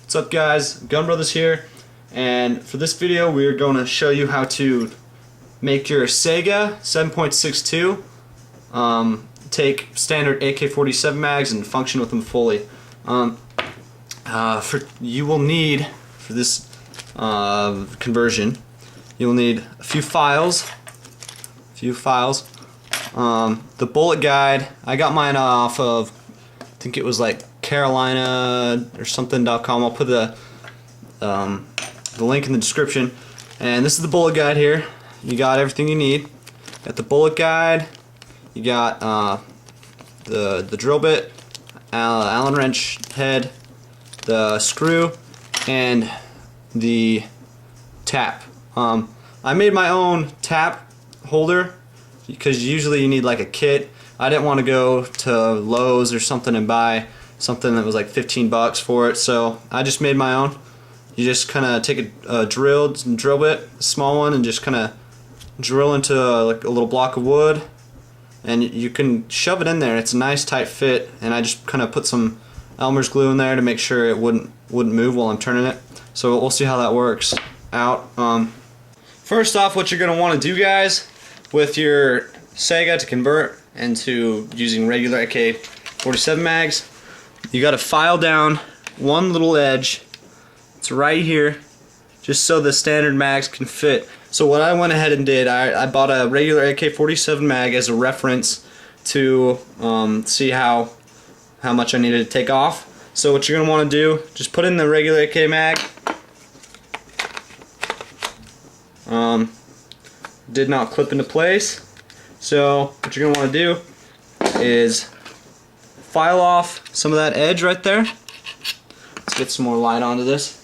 What's up guys, Gun Brothers here, and for this video we are going to show you how to make your Saiga 7.62 take standard Ak-47 mags and function with them fully. You will need, for this conversion, you'll need a few files. The bullet guide, I got mine off of, I think it was like Carolina or something.com. I'll put the link in the description. And this is the bullet guide here. You got everything you need. Got the bullet guide. You got the drill bit, Allen wrench head, the screw, and the tap. I made my own tap holder because usually you need like a kit. I didn't want to go to Lowe's or something and buy something that was like 15 bucks for it, so I just made my own. You just kind of take a drill bit, a small one, and just kind of drill into like a little block of wood, and you can shove it in there. It's a nice tight fit, and I just kind of put some Elmer's glue in there to make sure it wouldn't move while I'm turning it. So we'll see how that works out. First off, what you're going to want to do, guys, with your Saiga to convert into using regular Ak-47 mags, you got to file down one little edge. It's right here, just so the standard mags can fit. So what I went ahead and did, I bought a regular Ak-47 mag as a reference to see how much I needed to take off. So what you're going to want to do, just put in the regular AK mag. Did not clip into place. So what you're going to want to do is file off some of that edge right there. Let's get some more light onto this.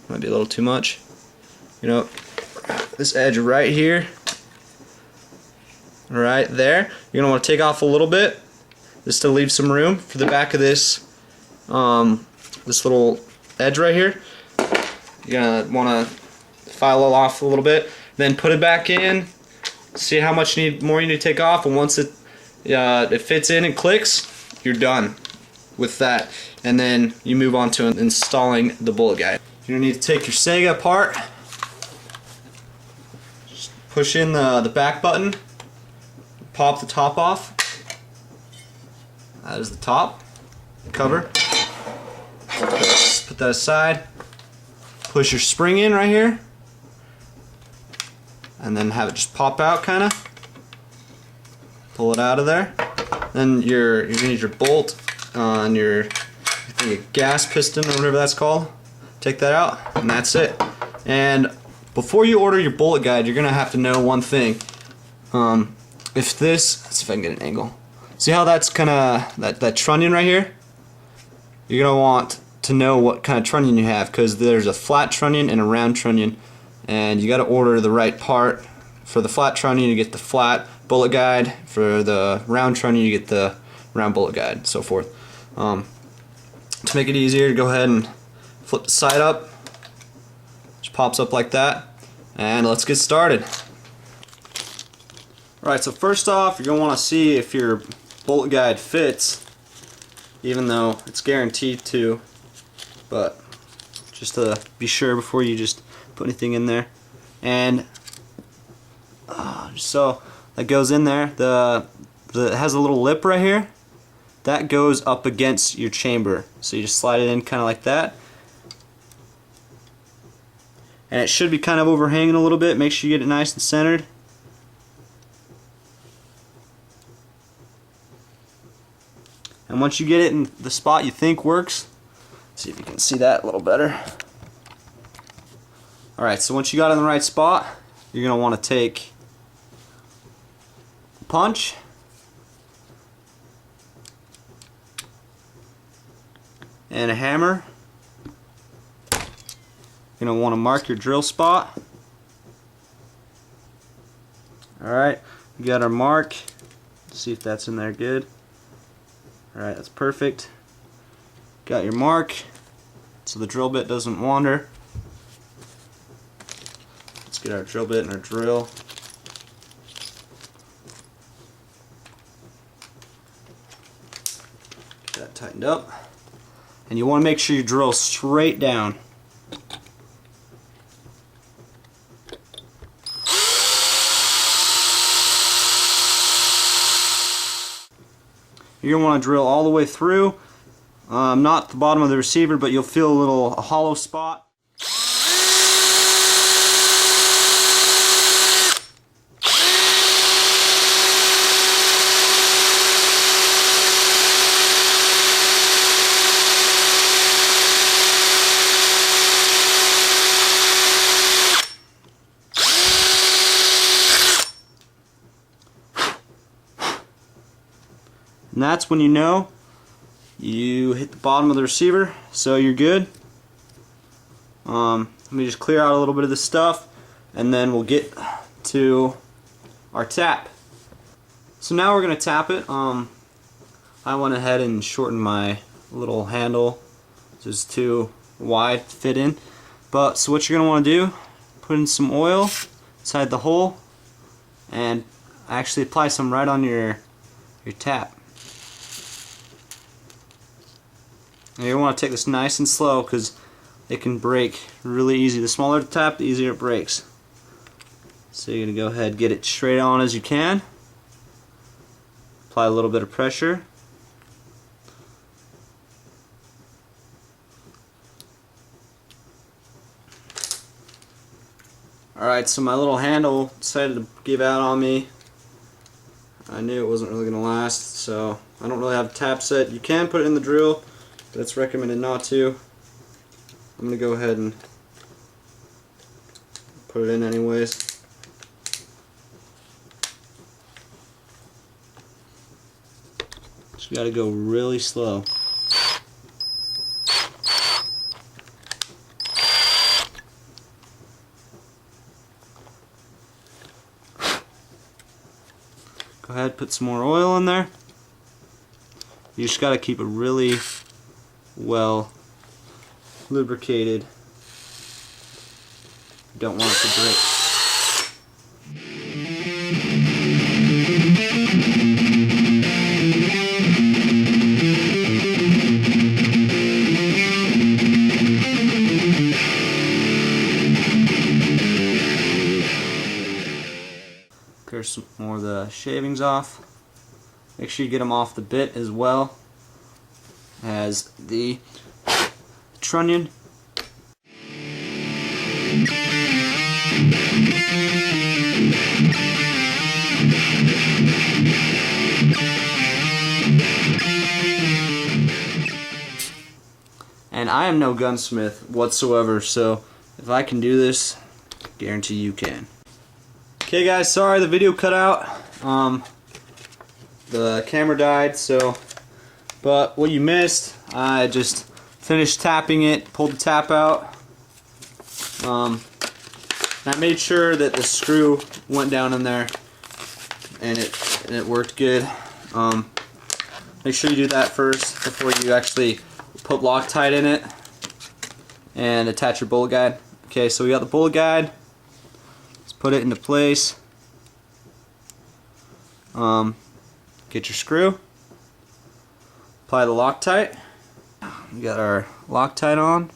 Might be a little too much. You know, this edge right here, right there, you're going to want to take off a little bit just to leave some room for the back of this this little edge right here. You're going to want to file it off a little bit, then put it back in, see how much more you need to take off, and once it fits in and clicks, you're done with that. And then you move on to installing the bullet guide. You're going to need to take your Saiga apart, just push in the back button, pop the top off. That is the top cover. Just put that aside. Push your spring in right here, and then have it just pop out, kind of. Pull it out of there. Then you're going to need your bolt on your, I think, a gas piston or whatever that's called. Take that out, and that's it. And before you order your bullet guide, you're going to have to know one thing. If this, let's see if I can get an angle. See how that's kind of, that trunnion right here? You're going to want to know what kind of trunnion you have, because there's a flat trunnion and a round trunnion, and you got to order the right part. For the flat trunnion you get the flat bullet guide, for the round trunnion you get the round bullet guide, and so forth. To make it easier, go ahead and flip the side up. Just pops up like that, and let's get started. Alright, so first off, you're going to want to see if your bullet guide fits, even though it's guaranteed to. But just to be sure before you just put anything in there. And so that goes in there. It has a little lip right here. That goes up against your chamber. So you just slide it in kind of like that. And it should be kind of overhanging a little bit. Make sure you get it nice and centered. And once you get it in the spot you think works, see if you can see that a little better. Alright, so once you got it in the right spot, you're going to want to take a punch, and a hammer. You're going to want to mark your drill spot. Alright, we got our mark. Let's see if that's in there good. Alright, that's perfect. Got your mark, so the drill bit doesn't wander. Let's get our drill bit and our drill. that tightened up. And you want to make sure you drill straight down. You're going to want to drill all the way through, not the bottom of the receiver, but you'll feel a hollow spot. And that's when you know you hit the bottom of the receiver, so you're good. Let me just clear out a little bit of this stuff, and then we'll get to our tap. So now we're going to tap it. I went ahead and shortened my little handle. It's too wide to fit in. So what you're going to want to do, put in some oil inside the hole, and actually apply some right on your tap. And you want to take this nice and slow because it can break really easy. The smaller the tap, the easier it breaks. So you're going to go ahead and get it straight on as you can. Apply a little bit of pressure. Alright, so my little handle decided to give out on me. I knew it wasn't really going to last, so I don't really have a tap set. You can put it in the drill, but it's recommended not to. I'm going to go ahead and put it in anyways. Just got to go really slow. Go ahead, put some more oil in there. You just got to keep it really well lubricated. You don't want it to break. Clear some more of the shavings off. Make sure you get them off the bit as well as the trunnion. And I am no gunsmith whatsoever, so if I can do this, guarantee you can. Okay guys, sorry the video cut out. The camera died, but what you missed, I just finished tapping it, pulled the tap out. I made sure that the screw went down in there and it worked good. Make sure you do that first before you actually put Loctite in it and attach your bullet guide. Okay, so we got the bullet guide. Let's put it into place. Get your screw. Apply the Loctite. We got our Loctite on.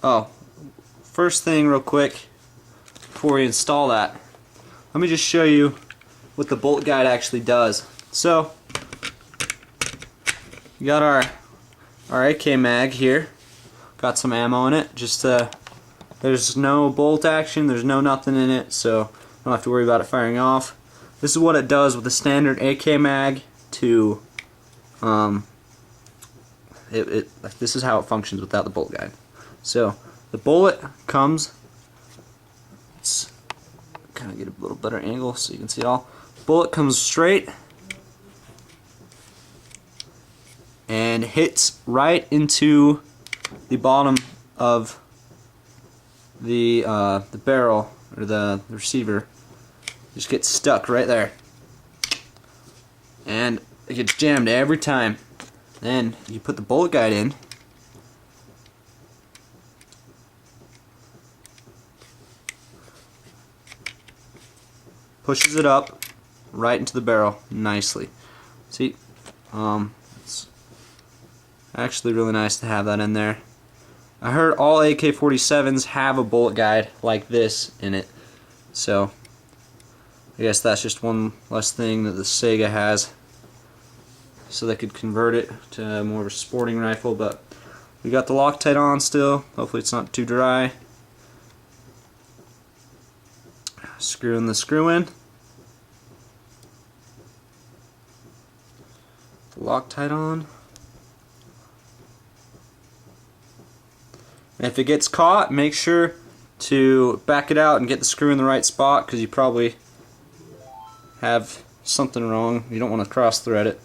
Oh, first thing real quick before we install that, let me just show you what the bolt guide actually does. So, you got our AK mag here. Got some ammo in it. There's no bolt action, there's no nothing in it, so don't have to worry about it firing off. This is what it does with the standard AK mag to this is how it functions without the bolt guide. So the bullet comes, let's kind of get a little better angle so you can see it all. Bullet comes straight and hits right into the bottom of the barrel or the receiver. Just gets stuck right there, and it gets jammed every time. Then you put the bullet guide in, pushes it up, right into the barrel nicely. See, it's actually really nice to have that in there. I heard all AK-47s have a bullet guide like this in it, so I guess that's just one less thing that the Saiga has, so they could convert it to more of a sporting rifle. But we got the Loctite on still. Hopefully it's not too dry. Screwing the screw in. The Loctite on. And if it gets caught, make sure to back it out and get the screw in the right spot, because you probably have something wrong. You don't want to cross thread it.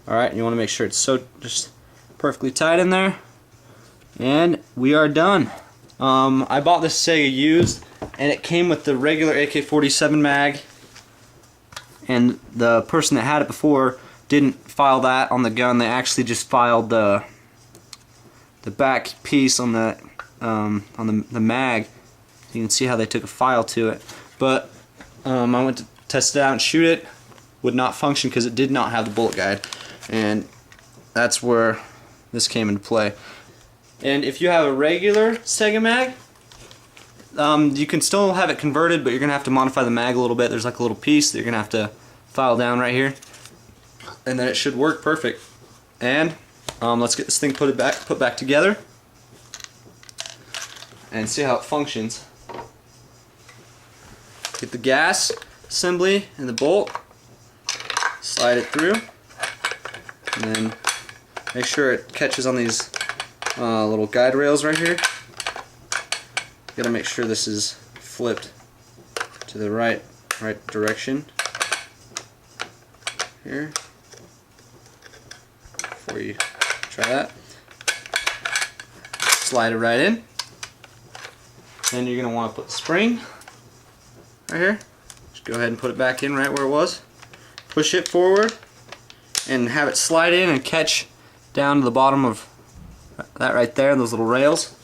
Alright, you want to make sure it's so just perfectly tight in there. And we are done. I bought this Saiga used, and it came with the regular AK-47 mag, and the person that had it before didn't file that on the gun. They actually just filed the back piece on the mag. You can see how they took a file to it. But I went to test it out and shoot it. Would not function because it did not have the bullet guide, and that's where this came into play. And if you have a regular Saiga mag, you can still have it converted, but you're gonna have to modify the mag a little bit. There's like a little piece that you're gonna have to file down right here, and then it should work perfect. And let's get this thing put back together and see how it functions. Get the gas assembly and the bolt, slide it through, and then make sure it catches on these little guide rails right here. Gotta make sure this is flipped to the right direction here before you try that. Slide it right in. Then you're gonna want to put the spring right here. Just go ahead and put it back in right where it was. Push it forward and have it slide in and catch down to the bottom of that right there, those little rails.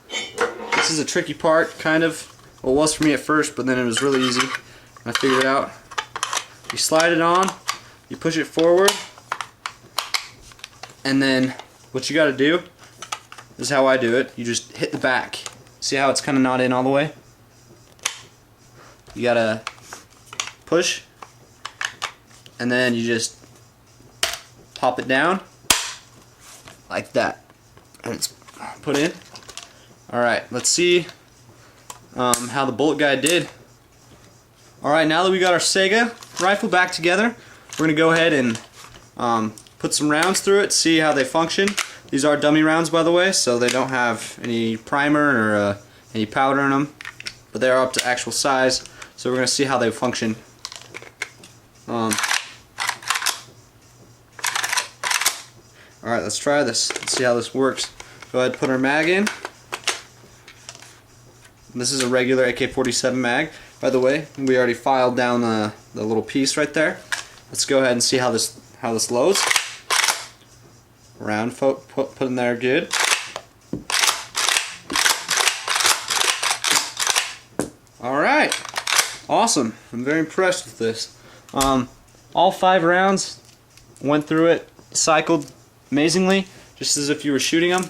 This is a tricky part, kind of. Well, it was for me at first, but then it was really easy. I figured it out. You slide it on, you push it forward, and then what you got to do is how I do it. You just hit the back. See how it's kind of not in all the way? You gotta push, and then you just pop it down like that, and it's put in. Alright, let's see how the bullet guide did. Alright, now that we got our Saiga rifle back together, we're going to go ahead and put some rounds through it, see how they function. These are dummy rounds, by the way, so they don't have any primer or any powder in them, but they are up to actual size, so we're going to see how they function. Alright, let's try this. Let's see how this works. Go ahead and put our mag in. This is a regular AK-47 mag, by the way. We already filed down the little piece right there. Let's go ahead and see how this loads. Round put in there good. Alright, awesome. I'm very impressed with this. All 5 rounds went through it, cycled amazingly, just as if you were shooting them.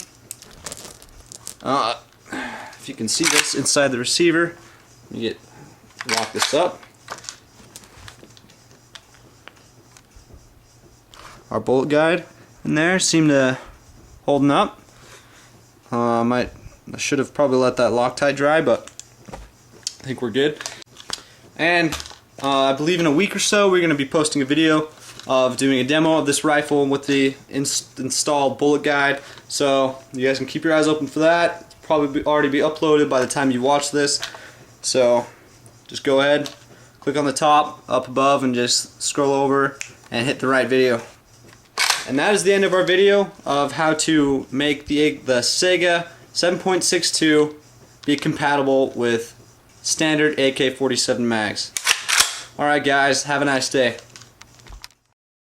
If you can see this inside the receiver, you lock this up. Our bullet guide in there seemed to holding up. I should have probably let that Loctite dry, but I think we're good. And I believe in a week or so we're going to be posting a video of doing a demo of this rifle with the installed bullet guide. So you guys can keep your eyes open for that. Probably already be uploaded by the time you watch this. So just go ahead, click on the top up above, and just scroll over and hit the right video. And that is the end of our video of how to make the Saiga 7.62 be compatible with standard AK-47 mags. Alright guys, have a nice day.